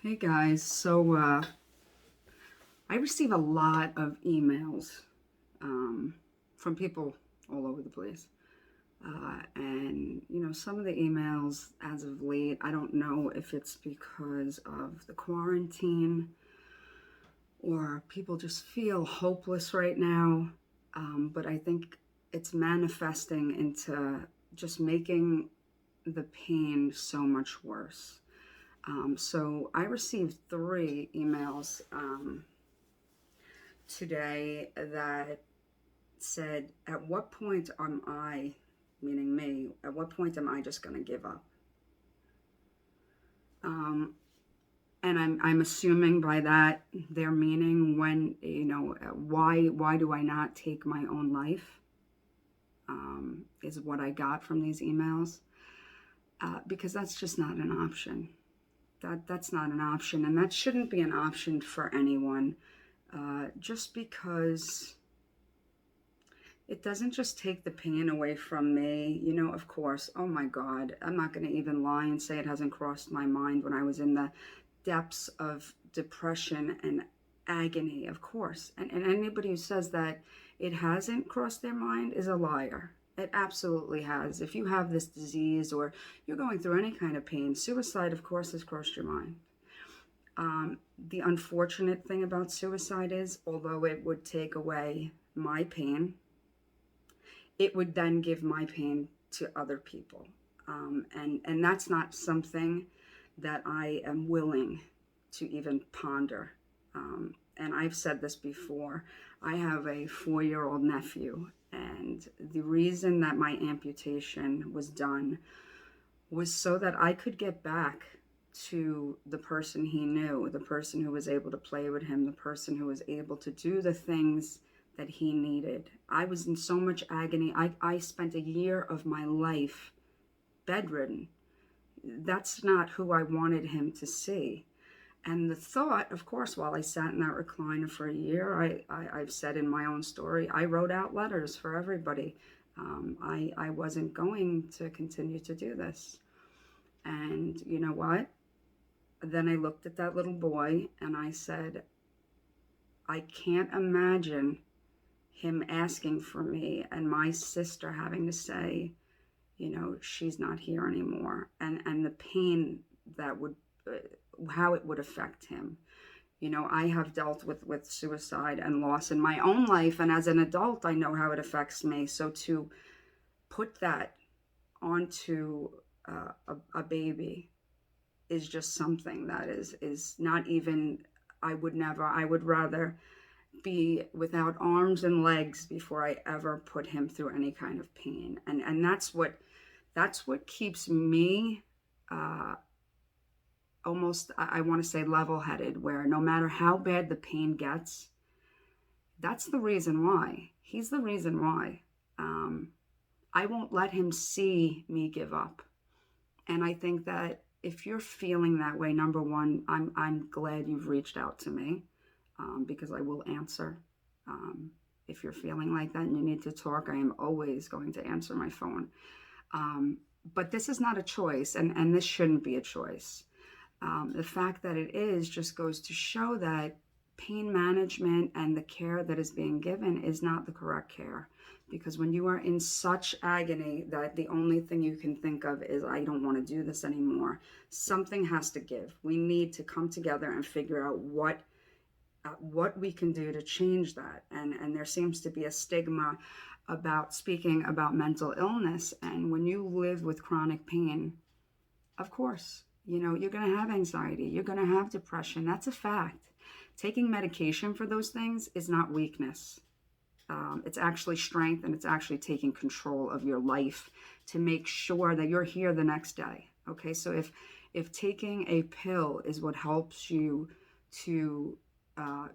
Hey guys, I receive a lot of emails from people all over the place. And, some of the emails as of late, I don't know if it's because of the quarantine or people just feel hopeless right now. But I think it's manifesting into just making the pain so much worse. So I received three emails today that said, at what point am I, meaning me, at what point am I just going to give up? Um, and I'm assuming by that they're meaning when, why do I not take my own life? Is what I got from these emails. Because that's just not an option. That's not an option, and that shouldn't be an option for anyone. Just because it doesn't just take the pain away from me. Of course, oh my God, I'm not going to even lie and say it hasn't crossed my mind when I was in the depths of depression and agony, of course. And anybody who says that it hasn't crossed their mind is a liar. It absolutely has. If you have this disease or you're going through any kind of pain, suicide, of course, has crossed your mind. The unfortunate thing about suicide is, although it would take away my pain, it would then give my pain to other people. And that's not something that I am willing to even ponder. And I've said this before. I have a 4-year-old nephew, and the reason that my amputation was done was so that I could get back to the person he knew, the person who was able to play with him, the person who was able to do the things that he needed. I was in so much agony. I spent a year of my life bedridden. That's not who I wanted him to see. And the thought, of course, while I sat in that recliner for a year, I've said in my own story, I wrote out letters for everybody. I wasn't going to continue to do this. And you know what? Then I looked at that little boy and I said, I can't imagine him asking for me and my sister having to say, she's not here anymore. And the pain that would, how it would affect him. I have dealt with suicide and loss in my own life. And as an adult, I know how it affects me. So to put that onto a baby is just something that is not even, I would rather be without arms and legs before I ever put him through any kind of pain. And that's what keeps me almost, I want to say, level-headed, where no matter how bad the pain gets, that's the reason why. He's the reason why. I won't let him see me give up. And I think that if you're feeling that way, number one, I'm glad you've reached out to me, because I will answer. If you're feeling like that and you need to talk, I am always going to answer my phone. But this is not a choice, and this shouldn't be a choice. The fact that it is just goes to show that pain management and the care that is being given is not the correct care. Because when you are in such agony that the only thing you can think of is, I don't want to do this anymore, something has to give. We need to come together and figure out what we can do to change that. And there seems to be a stigma about speaking about mental illness. And when you live with chronic pain, of course, you're going to have anxiety, you're going to have depression. That's a fact. Taking medication for those things is not weakness. It's actually strength, and it's actually taking control of your life to make sure that you're here the next day. Okay, so if taking a pill is what helps you to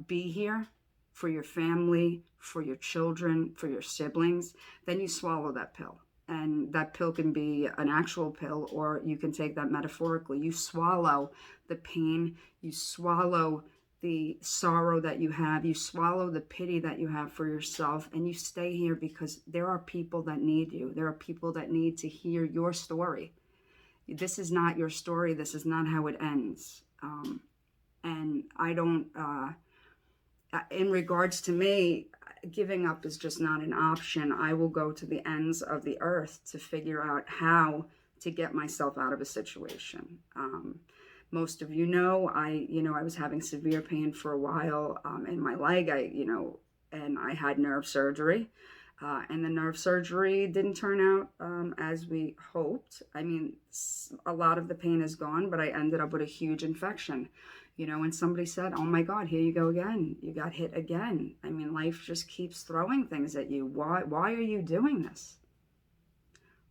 be here for your family, for your children, for your siblings, then you swallow that pill. And that pill can be an actual pill, or you can take that metaphorically. You swallow the pain, you swallow the sorrow that you have, you swallow the pity that you have for yourself, and you stay here because there are people that need you. There are people that need to hear your story. This is not your story. This is not how it ends. I don't, in regards to me, giving up is just not an option. I will go to the ends of the earth to figure out how to get myself out of a situation. Most of I was having severe pain for a while in my leg. And I had nerve surgery. And the nerve surgery didn't turn out as we hoped. I mean, a lot of the pain is gone, but I ended up with a huge infection. And somebody said, "Oh my God, here you go again. You got hit again." I mean, life just keeps throwing things at you. Why are you doing this?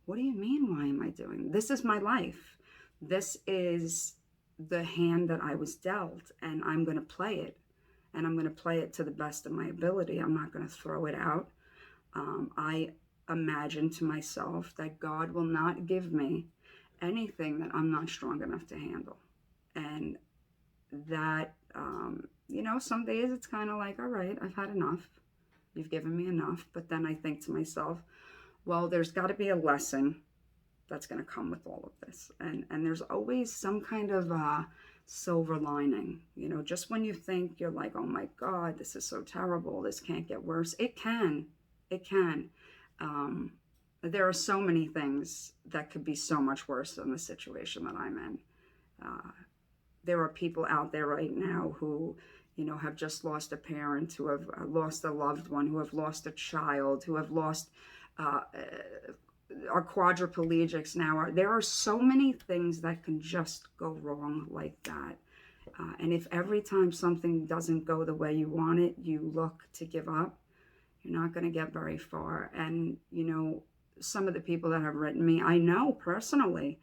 What do you mean, why am I doing this? This is my life. This is the hand that I was dealt, and I'm going to play it. And I'm going to play it to the best of my ability. I'm not going to throw it out. I imagine to myself that God will not give me anything that I'm not strong enough to handle. And that, some days it's kind of like, all right, I've had enough. You've given me enough. But then I think to myself, well, there's got to be a lesson that's going to come with all of this. And there's always some kind of silver lining. Just when you think you're like, oh my God, this is so terrible, this can't get worse. It can. There are so many things that could be so much worse than the situation that I'm in. There are people out there right now who, have just lost a parent, who have lost a loved one, who have lost a child, who have lost, are quadriplegics now. There are so many things that can just go wrong like that. And if every time something doesn't go the way you want it, you look to give up, you're not going to get very far. And, some of the people that have written me, I know personally,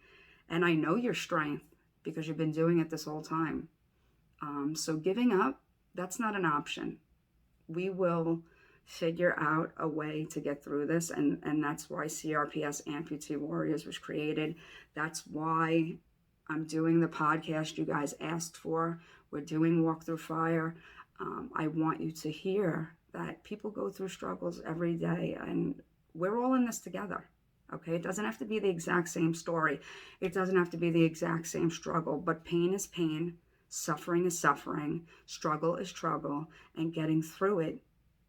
and I know your strength because you've been doing it this whole time. So giving up, that's not an option. We will figure out a way to get through this. And that's why CRPS Amputee Warriors was created. That's why I'm doing the podcast you guys asked for. We're doing Walk Through Fire. I want you to hear that people go through struggles every day, and we're all in this together. Okay, it doesn't have to be the exact same story. It doesn't have to be the exact same struggle, but pain is pain, suffering is suffering, struggle is struggle, and getting through it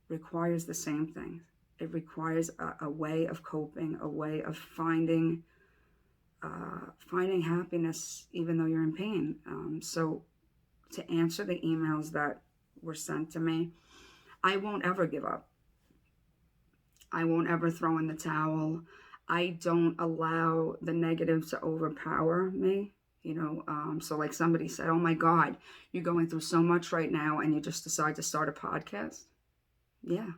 requires the same thing. It requires a way of coping, a way of finding happiness even though you're in pain. So to answer the emails that were sent to me, I won't ever give up. I won't ever throw in the towel. I don't allow the negative to overpower me. So like somebody said, "Oh my God, you're going through so much right now and you just decide to start a podcast." Yeah,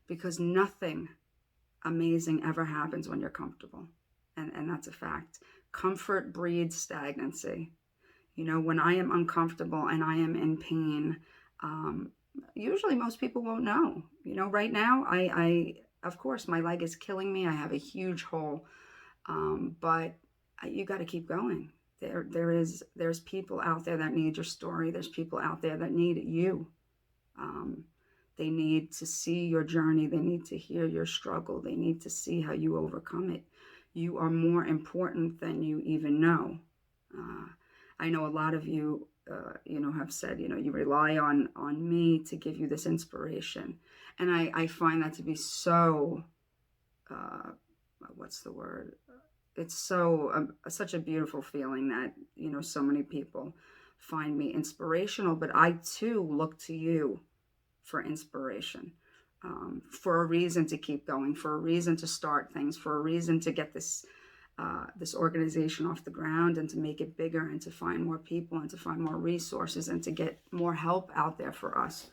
because nothing amazing ever happens when you're comfortable. And that's a fact. Comfort breeds stagnancy. When I am uncomfortable and I am in pain, usually most people won't know. Right now, I of course, my leg is killing me. I have a huge hole, but you got to keep going. There's people out there that need your story. There's people out there that need you. They need to see your journey. They need to hear your struggle. They need to see how you overcome it. You are more important than you even know. I know a lot of you, have said, you rely on me to give you this inspiration. And I find that to be so, what's the word? It's so, such a beautiful feeling that, so many people find me inspirational, but I too look to you for inspiration, for a reason to keep going, for a reason to start things, for a reason to get this organization off the ground and to make it bigger and to find more people and to find more resources and to get more help out there for us.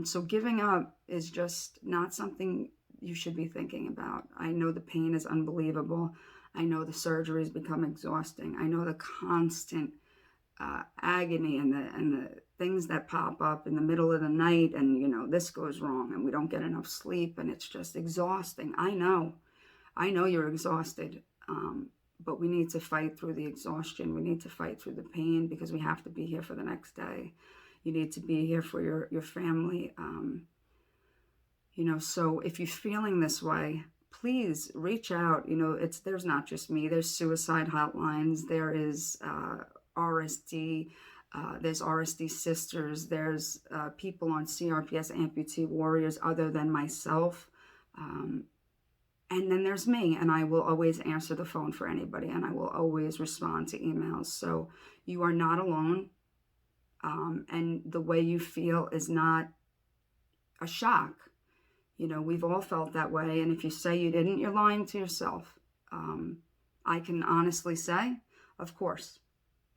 So giving up is just not something you should be thinking about. I know the pain is unbelievable. I know the surgeries become exhausting. I know the constant agony and the things that pop up in the middle of the night, and this goes wrong and we don't get enough sleep and it's just exhausting. I know you're exhausted, but we need to fight through the exhaustion. We need to fight through the pain because we have to be here for the next day. You need to be here for your family. So if you're feeling this way, please reach out. There's not just me. There's suicide hotlines. There is RSD. There's RSD Sisters. There's people on CRPS Amputee Warriors other than myself. And then there's me, and I will always answer the phone for anybody, and I will always respond to emails. So you are not alone, and the way you feel is not a shock. You know, we've all felt that way, and if you say you didn't, you're lying to yourself. I can honestly say, of course,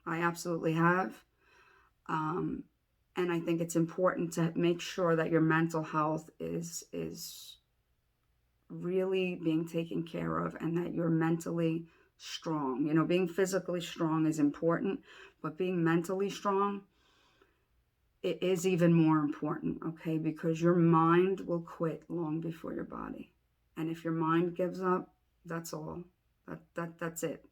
I absolutely have. And I think it's important to make sure that your mental health is really being taken care of, and that you're mentally strong. You know, being physically strong is important, but being mentally strong, it is even more important, okay? Because your mind will quit long before your body. And if your mind gives up, that's all. That's it.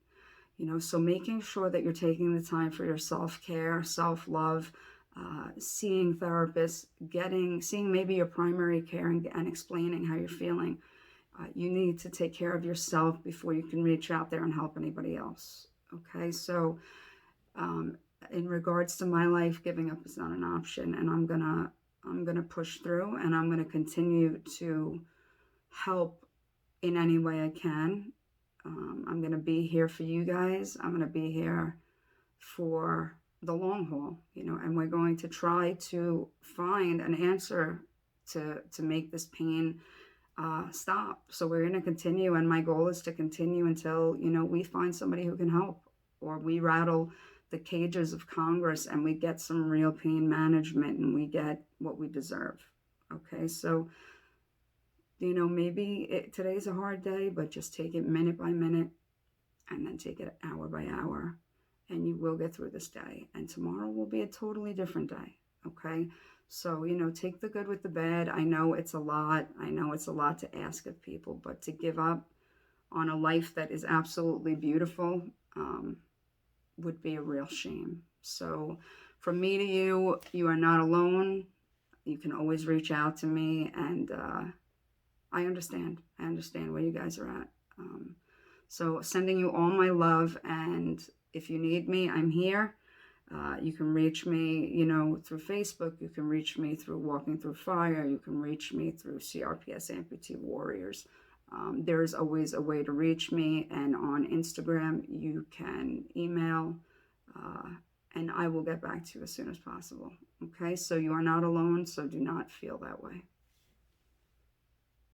You know, so making sure that you're taking the time for your self-care, self-love, seeing therapists, seeing maybe your primary care, and explaining how you're feeling. You need to take care of yourself before you can reach out there and help anybody else. Okay, so in regards to my life, giving up is not an option, and I'm gonna push through, and I'm gonna continue to help in any way I can. I'm gonna be here for you guys. I'm gonna be here for the long haul, you know, and we're going to try to find an answer to make this pain stop. So we're going to continue, and my goal is to continue until, you know, we find somebody who can help, or we rattle the cages of Congress and we get some real pain management and we get what we deserve. Okay, so, you know, maybe today's a hard day, but just take it minute by minute, and then take it hour by hour, and you will get through this day. And tomorrow will be a totally different day. Okay, so, you know, take the good with the bad. I know it's a lot. I know it's a lot to ask of people, but to give up on a life that is absolutely beautiful would be a real shame. So from me to you, you are not alone. You can always reach out to me, and I understand. I understand where you guys are at. So sending you all my love, and if you need me, I'm here. You can reach me, you know, through Facebook. You can reach me through Walking Through Fire. You can reach me through CRPS Amputee Warriors. There's always a way to reach me, and on Instagram you can email, and I will get back to you as soon as possible. Okay, so you are not alone, so do not feel that way.